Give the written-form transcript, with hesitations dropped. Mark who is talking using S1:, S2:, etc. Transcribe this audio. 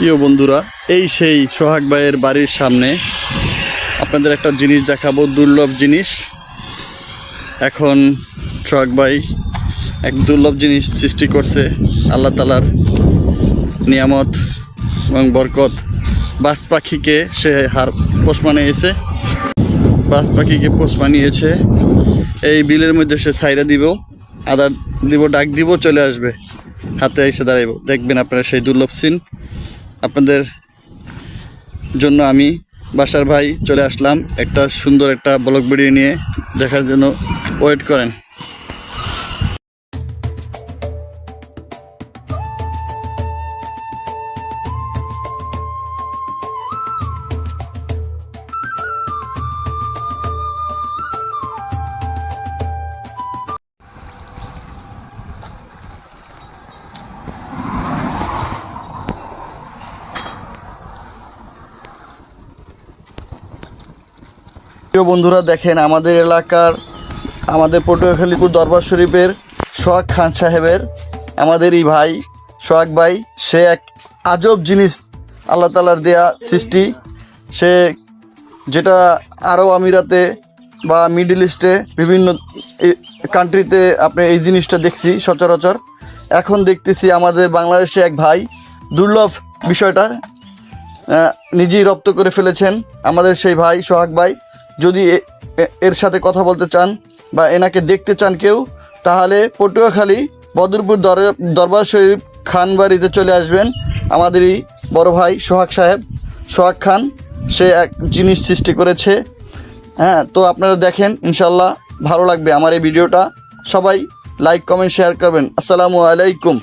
S1: প্রিয় বন্ধুরা, এই সেই সোহাগ ভাইয়ের বাড়ির সামনে আপনাদের একটা জিনিস দেখাবো, দুর্লভ জিনিস। এখন সোহাগ ভাই এক দুর্লভ জিনিস সৃষ্টি করছে। আল্লাহ তাআলার নিয়ামত এবং বরকত। বাজ পাখিকে সে পোষ বানিয়েছে, বাজ পাখিকে পোষ বানিয়েছে। এই বিলের মধ্যে সে ছাইরা দিব, আদার দিব, ডাক দিব, চলে আসবে, হাতে এসে দাঁড়াইব। দেখবেন আপনারা সেই দুর্লভ সিন। আপনাদের জন্য আমি বাসার ভাই চলে আসলাম একটা সুন্দর একটা ব্লগ ভিডিও নিয়ে, দেখার জন্য ওয়েট করেন। প্রিয় বন্ধুরা, দেখেন আমাদের এলাকার, আমাদের পটুয়াখালীপুর দরবার শরীফের সোহাগ খান সাহেবের আমাদেরই ভাই সোহাগ ভাই। সে এক আজব জিনিস, আল্লাহ তাআলার দেয়া সৃষ্টি। সে যেটা আরব আমিরাতে বা মিডল ইস্টে বিভিন্ন কান্ট্রিতে আপনি এই জিনিসটা দেখছি সচরাচর, এখন দেখতেছি আমাদের বাংলাদেশে এক ভাই দুর্লভ বিষয়টা নিজেই রপ্ত করে ফেলেছেন। আমাদের সেই ভাই সোহাগ ভাই, যদি এর সাথে কথা বলতে চান বা এনাকে দেখতে চান কেউ, তাহলে পটুয়াখালী বদরপুর দরবার শরীফ খান বাড়িতে চলে আসবেন। আমাদেরই বড় ভাই সোহাগ সাহেব, সোহাগ খান, সে এক জিনিস সৃষ্টি করেছে। হ্যাঁ, তো আপনারা দেখেন, ইনশাল্লাহ ভালো লাগবে আমার এই ভিডিওটা। সবাই লাইক, কমেন্ট, শেয়ার করবেন। আসসালামু আলাইকুম।